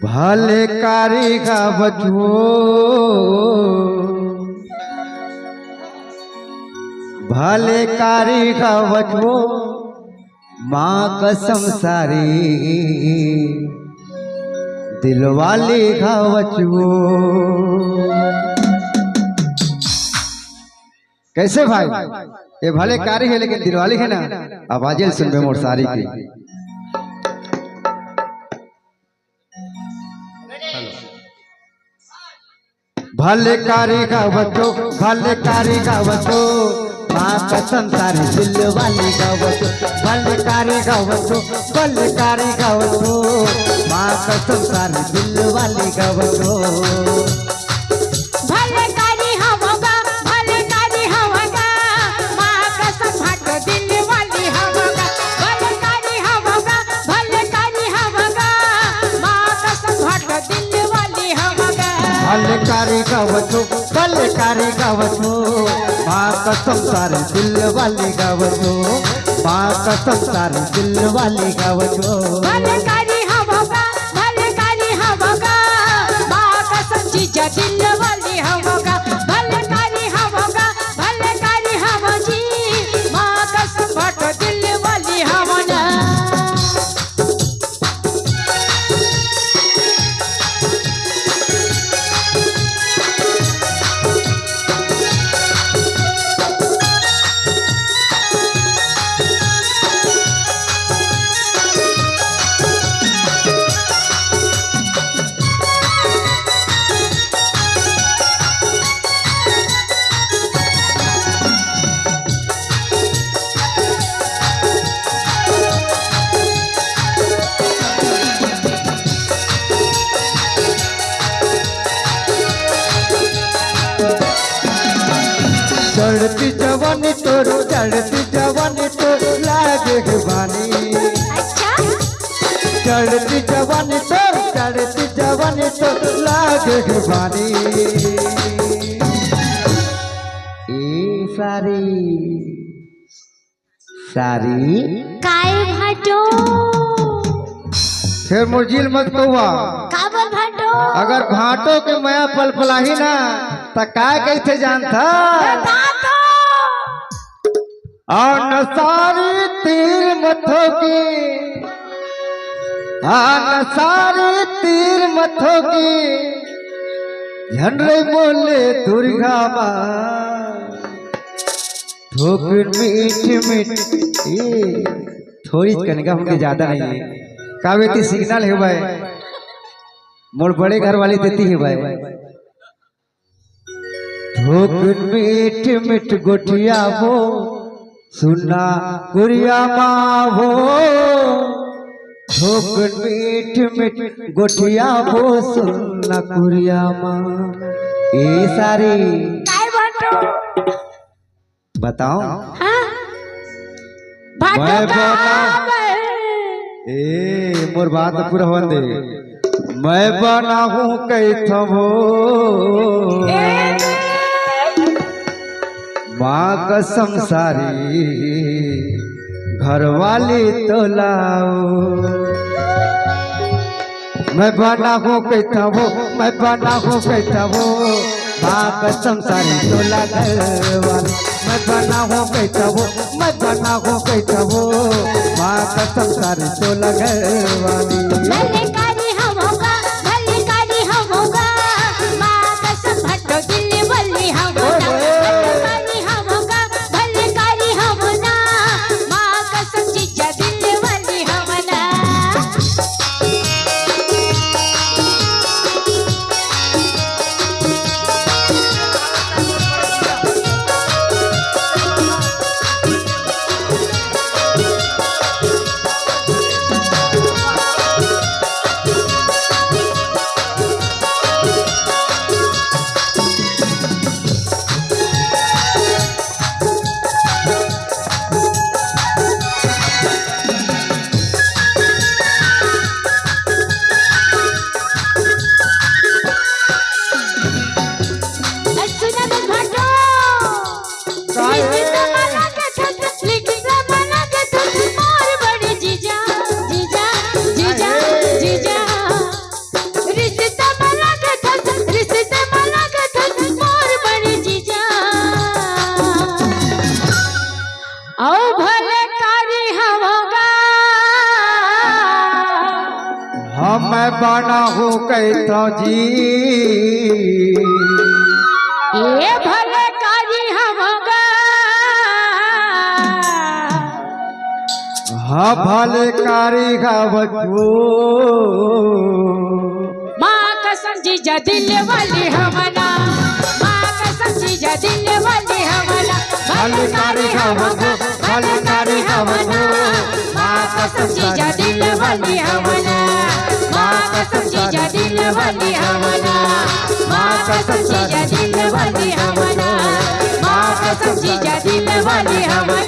भले कारी का बचो भले कारी का बचो माँ कसम सारी दिलवाली का बचो। कैसे भाई ये भले कारी है लेकिन दिलवाली है ना। आवाजें सुन बे मोर सारी की। भले कारी का बचो भले कारी का बचो माँ कसम सारी दिलवाली का बचो। भले कारी का बचो भले कारी का बचो माँ कसम सारी दिलवाली का बचो। भले कारी होगा भले कारी होगा माँ कसम भाट दिलवाली होगा। भले कारी होगा भले कारी होगा माँ कसम भाट दिलवाली होगा। भले कारी का बचो भले कारी का बचो माँ कसम सारी दिलवाली का बचो। माँ कसम सारी दिलवाली का बचो। भले कारी होगा माँ कसम जीजा दिलवाली होगा। भले कारी होगा जी माँ कसम भाट दिलवाली होगा। चढ़ती जवानी तोर चढ़ती जवानी तोर लागे बानी। अच्छा चढ़ती जवानी तोर लागे बानी। ए सारी सारी काय भाटो फिर मुर्जिल मत कौआ। काबर भाटो अगर भाटो के माया पल पलाही ना तो का कैसे जानता। और नसारी तीर मथो की नसारी तीर मथो की झंडे बोले दुर्गा माँ ठोकर मीठ मीठ थोड़ी कनका हमके ज्यादा नहीं है। कावेती सिग्नल है भाई मोर बड़े घर वाली देती है भाई। ठोकर मीठ मीठ गोटिया हो सुना गुड़िया माँ हो। ठोकर मीठ मीठ गोटिया हो सुना गुड़िया माँ। ए सारी काय भाटो बताओ हाँ भाटो मैं काबर ए मोर बात पूरा होने दे। मैं बना हूँ कैथो माँ कसम सारी घरवाली तो लाओ। मैं बना हूँ कैथो मैं बना हूँ कैथो माँ कसम सारी तो घरवाली। मैं बना हूँ कैथो मैं बना हूँ कैथो माँ कसम सारी तो घरवाली। भले कारी होगा माँ कसम भाटो दिलवाली होगा। भले कारी होगा माँ कसम जीजा दिलवाली होगा। मैं बना हूँ कहता जी ये भले कारी हमगा हाँ भले कारी गावतो माँ कसम जीजा दिल वाली हमना माँ कसम जीजा दिल वाली हमना भले कारी गावतो भले कारी गावतो माँ कसम जीजा दिल वाली हमना माँ कसम जीजा दिल वाली हमना माँ कसम जीजा दिल वाली हमना माँ कसम जीजा दिल वाली हमना